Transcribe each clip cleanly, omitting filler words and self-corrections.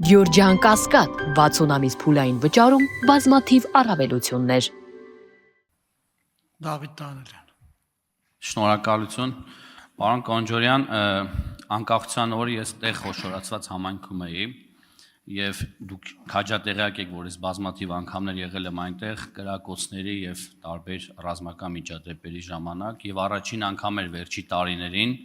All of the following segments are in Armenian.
Գյորջյան Կասկադ 60 ամիս փուլային վճարում բազմաթիվ առավելություններ։ Դավիթ Դանելյան։ Շնորհակալություն, պարոն Կոնջորյան, անկախության օրը ես տեղ խոշորացված համայնքում էի եւ դուք քաջատեղյակ եք, որ ես բազմաթիվ անգամներ եղել եմ այնտեղ կրակոցների եւ տարբեր ռազմական միջադեպերի ժամանակ եւ առաջին անգամ էր վերջի տարիներին,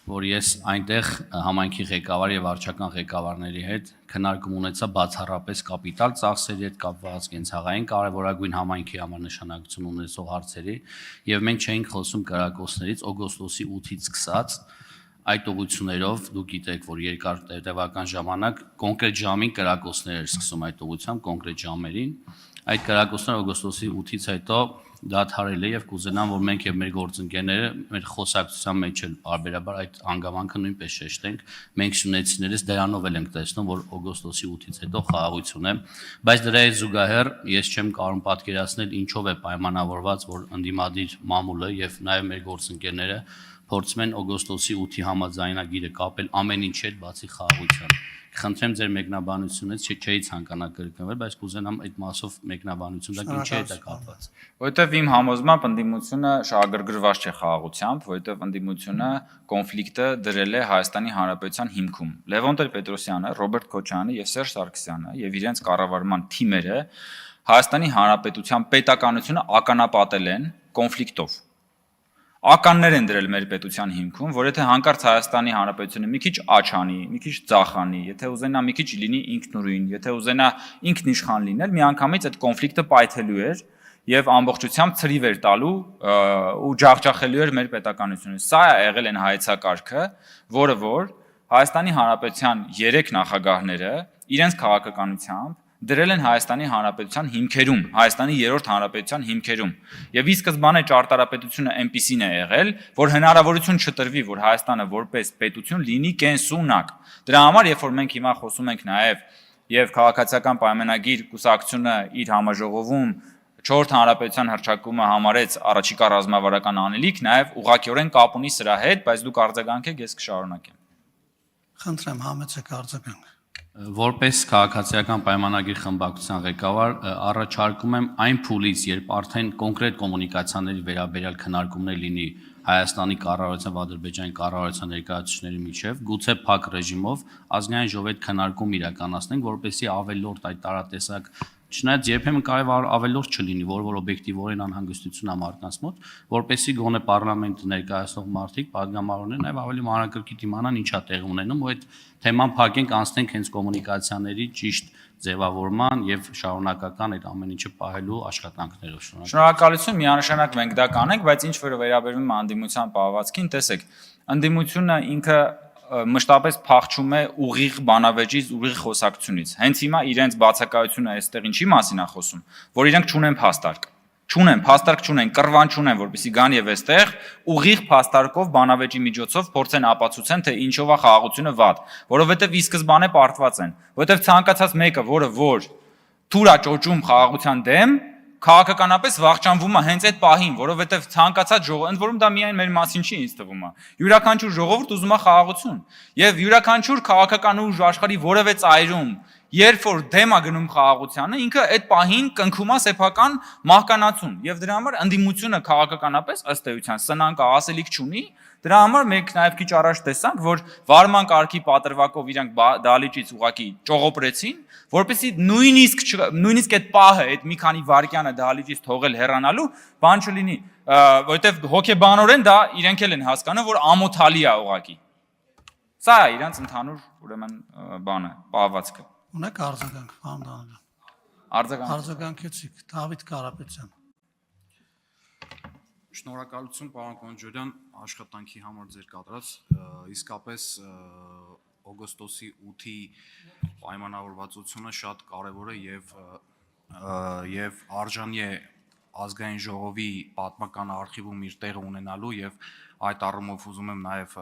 որ ես այնտեղ համայնքի ղեկավարի եւ վարչական ղեկավարների հետ քննարկում ունեցա բացառապես կապիտալ ծախսերի հետ կապված կենցաղային կարևորագույն համայնքի համար նշանակություն ունեցող հարցերի եւ մենք չէինք խոսում կրակոցներից օգոստոսի 8-ից սկսած այդ ուղղություններով դուք գիտեք որ երկար տևական ժամանակ կոնկրետ ժամին կրակոցներ էր սկսում այդ ուղղությամբ կոնկրետ ժամերին այդ կրակոցները օգոստոսի 8-ից հետո դադարել է եւ կուզենամ որ մենք եւ մեր գործընկերները մեր խոսակցության մեջ էլ բարբերաբար այդ անգամանքը նույնպես շեշտենք մենք շունեցիներս դրանով էլ ենք տեսնում որ օգոստոսի 8-ից հետո խաղաղություն է բայց դրա հետ զուգահեռ ես չեմ կարող պատկերացնել ինչով է պայմանավորված որ ընդդիմադիր մամուլը եւ նաեւ մեր գործընկերները փորձում են օգոստոսի 8-ի համաձայնագիրը կապել ամեն ինչի հետ բացի խաղաղության Խնդրեմ ձեր մեկնաբանությունից չէի ցանկանա կրկնվել, բայց կուզենամ այդ մասով մեկնաբանություն տաք ինչի հետ է կապված։ Որովհետև իմ համոզմամբ ընդդիմությունը շահագրգռված չէ խաղաղությամբ, որովհետև ընդդիմությունը կոնֆլիկտը դրել է Հայաստանի Հանրապետության հիմքում։ Լևոն Տեր-Պետրոսյանը, Ռոբերտ Քոչարյանը եւ Սերժ Սարգսյանը եւ իրենց կառավարման թիմերը Հայաստանի Հանրապետության պետականությունը ականապատել են կոնֆլիկտով։ Ականներ են դրել մեր պետության հիմքում, որ եթե հանկարծ Հայաստանի Հանրապետությունը մի քիչ աչանի, մի քիչ ձախանի, եթե ուզենա մի քիչ լինի ինքնուրույն, եթե ուզենա ինքնիշխան լինել, միանգամից այդ կոնֆլիկտը պայթելու էր եւ ամբողջությամբ ցրիվ էր տալու ու ջախջախելու էր մեր պետականությունը։ Սա է եղել են հայեցակարգը, որը որ Հայաստանի Հանրապետության 3 նախագահները իրենց քաղաքականությամբ դրել են Հայաստանի Հանրապետության հիմքերում, Հայաստանի 3-րդ Հանրապետության հիմքերում։ Եվ ի սկզբանե ճարտարապետությունը այնպիսին է եղել, որ հնարավորություն չտրվի, որ Հայաստանը որպես պետություն լինի կենսունակ։ Դրա համար, երբ որ մենք հիմա խոսում ենք նաև եւ քաղաքացիական պայմանագիր կուսակցությունը իր համաժողովում 4 հանրապետության հռչակումը համարեց առաջիկա ռազմավարական անելիք, նաև ուղղակիորեն կապ ունի սրա հետ, բայց դուք արձագանքեք, ես կշարունակեմ։ Խնդրեմ, համեցեք արձագանք։ Որպես քաղաքացիական պայմանագիր խմբակցության ղեկավար առաջարկում եմ այն փուլից, երբ արդեն կոնկրետ կոմունիկացիաների վերաբերյալ քննարկումներ լինի Հայաստանի կառավարության եւ Ադրբեջանի կառավարության ներկայացուցիչների միջև, գուցե փակ ռեժիմով ազգային ժողովի հետ քննարկում իրականացնենք, որպեսզի ավելորդ այդ տարատեսակ Չնայած երբեմն կարող ավելորդ չլինի, որ օբյեկտիվորեն անհանգստություն է մարդկանց մոտ, որպեսզի գոնե պարլամենտը ներկայացնող մարդիկ, падգամավորները նաև ավելի մանրակրկիտ իմանան ինչա տեղի ունենում ու այդ թեման փակենք անցնենք հենց կոմունիկացիաների ճիշտ ձևավորման եւ շարունակական այդ ամեն ինչը պահելու աշխատանքներով։ Շնորհակալություն, միանշանակ մենք դա կանենք, բայց ինչ որ վերաբերում է անդիմության պահվածքին, տեսեք, անդիմությունը ինքը մշտապես փախչում է ուղիղ բանավեճից, ուղիղ խոսակցությունից։ Հենց հիմա իրենց բացակայությունը այստեղ ինչի մասին է խոսում, որ իրենք չունեն փաստարկ։ Փաստարկ չունեն, կռվան չունեն, որպեսզի գան եւ այստեղ ուղիղ փաստարկով բանավեճի միջոցով փորձեն ապացուցեն, թե ինչով է խաղաղությունը վատ, որովհետեւ ի սկզբանե պարտված են, որովհետեւ ցանկացած մեկը, որ թուր է ճոճում խաղաղության դեմ, քաղաքականապես վախճանվում է հենց այդ պահին, որովհետև ցանկացած ժողովուրդ, ընդ որում դա միայն մեր մասին չի ինձ թվում է։ Յուրաքանչյուր ժողովուրդ ուզում է խաղաղություն, եւ յուրաքանչյուր քաղաքական ուժ աշխարհի որևէ ծայրում, երբ որ դեմ է գնում խաղաղությանը, ինքը այդ պահին կնքում է սեփական մահկանացուն, եւ դրա համար ընդդիմությունը քաղաքականապես ըստ էության սնանկա ասելիք չունի, դրա համար մենք նաեւ քիչ առաջ տեսանք, որ վարման կարգի պատրվակով իրանք դալիճից ուղակի ճողոպրեցին, որպեսզի նույնիսկ այդ պահը, այդ մի քանի վայրկյանը դալիճից թողել հեռանալու, բան չլինի, որովհետև հոգեբանորեն դա իրենք էլ են հասկանում, որ ամոթալի է ուղակի։ Սա է իրանց ընդհանուր ուրեմն բանը, պահվածքը։ Ունեք արձագանք, պարոն Դանելյան։ Արձագանքեցիք, Դավիթ Կարապետյան։ Շնորհակալություն, պարոն Կոնջորյան, աշխատանքի համար ձեր կատարած, իսկապես օգոստոսի 8-ի պայմանավորվածությունը շատ կարևոր է եւ արժանի է ազգային ժողովի պատմական արխիվում իր տեղը ունենալու եւ այդ առումով ուզում եմ նաեւ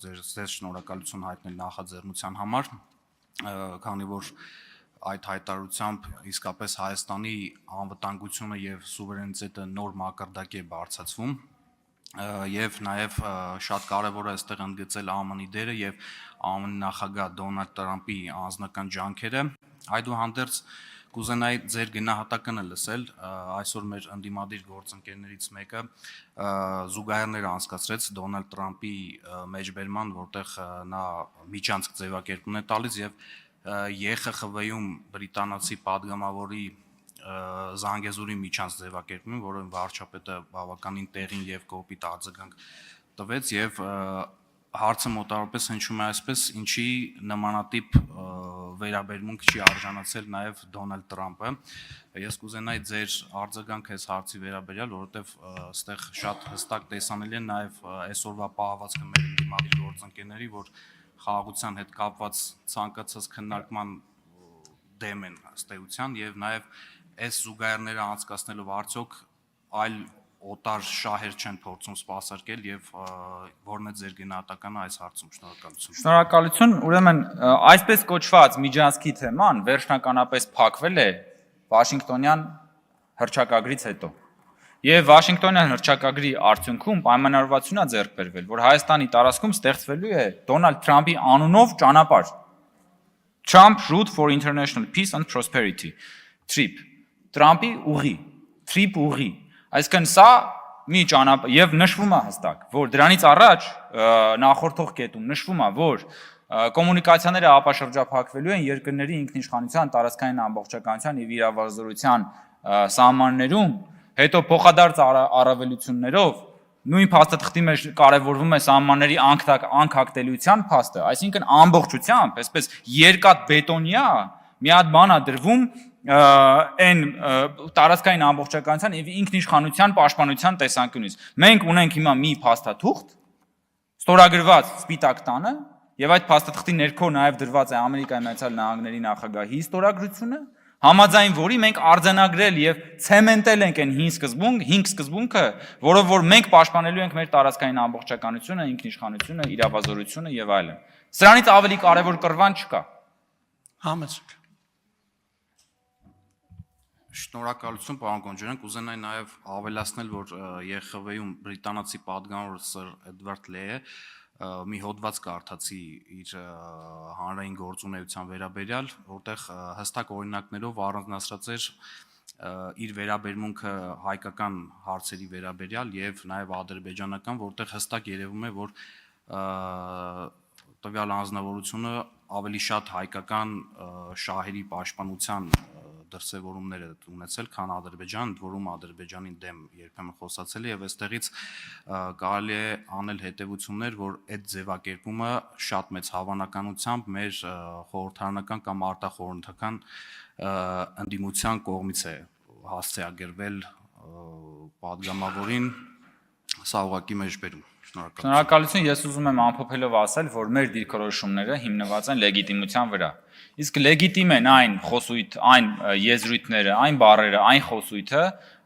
ձեզ շնորհակալություն հայտնել նախաձեռնության համար, քանի որ այդ հայտարարությամբ իսկապես Հայաստանի անվտանգությունը եւ սուվերենիտետը նոր մակարդակի է բարձրացվում եւ նաեւ շատ կարեւոր է այստեղ ընդգծել ԱՄՆ-ի դերը եւ ԱՄՆ-ի նախագահ Դոնալդ Տրամփի անձնական ջանքերը։ Այդուհանդերձ կուզենայի ձեր գնահատականը լսել, այսօր մեր ընդդիմադիր գործընկերներից մեկը զուգահեռներ անցկացրեց Դոնալդ Տրամփի մեջբերման, որտեղ նա միջանցք ձևակերպում է տալիս եւ ԵԽԽՎ-ում բրիտանացի падգամավորի Զանգեզուրի միջանց ձևակերպում, որը վարչապետը բավականին տեղին եւ կոպիտ արձագանք տվեց եւ հարցը մոտավորապես հնչում է այսպես, ինչի նմանատիպ վերաբերմունք չի արժանացել նաև Դոնալդ Տրամփը։ Ես կուզենայի ձեր արձագանքը այս հարցի վերաբերյալ, որովհետև այստեղ շատ հստակ տեսանելի է նաև այսօրվա պահվածքը մեր ընդդիմադիր գործընկերների, որ խաղաղության հետ կապված ցանկացած քննարկման դեմ են ըստ էության եւ նաև այս զուգահեռները անցկացնելով արդյոք այլ օտար շահեր չեն փորձում սպասարկել եւ որն է ձեր գնահատականը այս հարցում։ Շնորհակալություն։ Շնորհակալություն, ուրեմն այսպես կոչված միջանցքի թեման վերջնականապես փակվել է Վաշինգտոնյան հռչակագրից հետո։ Եվ Վաշինգտոնյան հռչակագրի արդյունքում պայմանավորվածություն է ձեռք բերվել, որ Հայաստանի տարածքում ստեղծվելու է Դոնալդ Թրամփի անունով ճանապարհ։ Trump Route for International Peace and Prosperity, TRIP, Տրամփի ուղի, TRIP ուղի։ Այսինքն սա մի ճանապարհ եւ նշվում է հստակ, որ դրանից առաջ նախորդող կետում նշվում է, որ կոմունիկացիաները ապաշրջափակվելու են երկրների ինքնիշխանության, տարածքային ամբողջականության եւ իրավազորության սահմաններում, հետո փոխադարձ առավելություններով նույն փաստաթղթի մեջ կարևորվում է սահմանների անքակտելիության փաստը, այսինքն ամբողջությամբ, այսպես երկաթ բետոնյա մի հատ բան է դրվում այն տարածքային ամբողջականության եւ ինքնիշխանության պաշտպանության տեսանկյունից։ Մենք ունենք հիմա մի փաստաթուղթ, ստորագրված Սպիտակ տանը, եւ այդ փաստաթղթի ներքո նաեւ դրված է Ամերիկայի Միացյալ Նահանգների նախագահի ստորագրությունը, համաձայն որի մենք արձանագրել եւ ցեմենտել ենք այն հին սկզբունքը, որով որ մենք պաշտպանելու ենք մեր տարածքային ամբողջականությունը, ինքնիշխանությունը, իրավազորությունը եւ այլն։ Սրանից ավելի կարեւոր կռվան չկա։ Համեցեք։ Շնորհակալություն, պարոն Կոնջորյան, կուզենայի նաև ավելացնել, որ ԵԽՎ-ում բրիտանացի падգամավոր Սր Էդվարդ Լեյը մի հոդված կարդացի իր հանրային գործունեության վերաբերյալ, որտեղ հստակ օրինակներով առանձնացրած էր իր վերաբերմունքը հայկական հարցերի վերաբերյալ եւ նաեւ ադրբեջանական, որտեղ հստակ երևում է, որ տվյալ անձնավորությունը ավելի շատ հայկական շահերի պաշտպանության դրսևորումներ է ունեցել, քան Ադրբեջան, ընդ որում Ադրբեջանի դեմ երբեմն խոսացել է եւ այստեղից կարելի է անել հետեւություններ, որ այդ ձևակերպումը շատ մեծ հավանականությամբ մեր խորհրդարանական կամ արտախորհրդական ընդդիմության կողմից է հասցեագրվել падգամավորին, սա ուղղակի մեջբերում։ Շնորհակալություն, ես ուզում եմ ամփոփելով ասել, որ մեր դիրքորոշումները հիմնված են լեգիտիմության վրա։ Իսկ լեգիտիմ են այն խոսույթ, այն եզրույթները, այն բառերը, այն խոսույթը,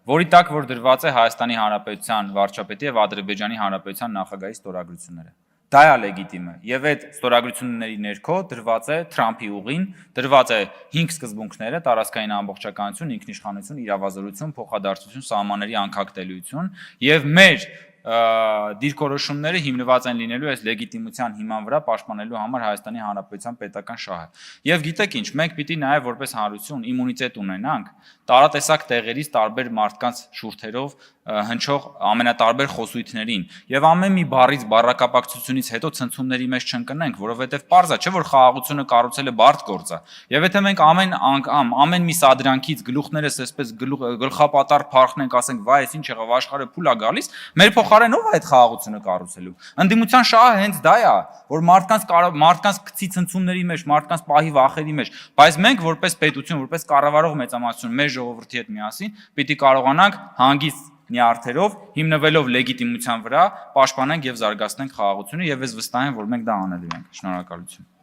որի տակ որ դրված է Հայաստանի Հանրապետության վարչապետի եւ Ադրբեջանի Հանրապետության նախագահի ստորագրությունները։ Դա է լեգիտիմը։ Եվ այդ ստորագրությունների ներքո դրված է Թրամփի ուղին, դրված է 5 սկզբունքները՝ տարածքային ամբողջականություն, ինքնիշխանություն, իրավազորություն, փոխադարձություն, սահմանների անկախտելիություն եւ մեր դիրքորոշումները հիմնված են լինելու այս լեգիտիմության հիման վրա պաշտպանելու համար Հայաստանի Հանրապետության պետական շահը։ Եվ գիտեք ինչ, մենք պիտի նաև որպես հանրություն իմունիտետ ունենանք տարատեսակ տեղերից տարբեր մարդկանց շուրթերով հնչող ամենատարբեր խոսույթներին եւ ամեն մի բառից բառակապակցությունից հետո ցնցումների մեջ չընկնենք, որովհետեւ պարզ է, չէ՞ որ խաղաղությունը կառուցելը բարդ գործ է։ Եվ եթե մենք ամեն անգամ, ամեն մի սադրանքից գլուխներս այսպես գլխապատառ փարխնենք, ասենք, վայ, այս ինչ եղավ, աշխարհը փուլ է գալիս, մեր փոխարեն ով է այդ խաղաղությունը կառուցելու։ Ընդդիմության շահը հենց դա է, որ մարդկանց գցի ցնցումների մեջ, մարդկանց պահի վախերի մեջ, բայց մենք որպես պետություն, որպես կառավարող մեծամասնություն, մեր ժողովրդի հետ միասին պիտի կարողանանք հանգիստ նյարդերով, հիմնվելով լեգիտիմության վրա, պաշտպանենք եւ զարգացնենք խաղաղությունը եւ ես վստահ եմ, որ մենք դա անելու ենք։ Շնորհակալություն։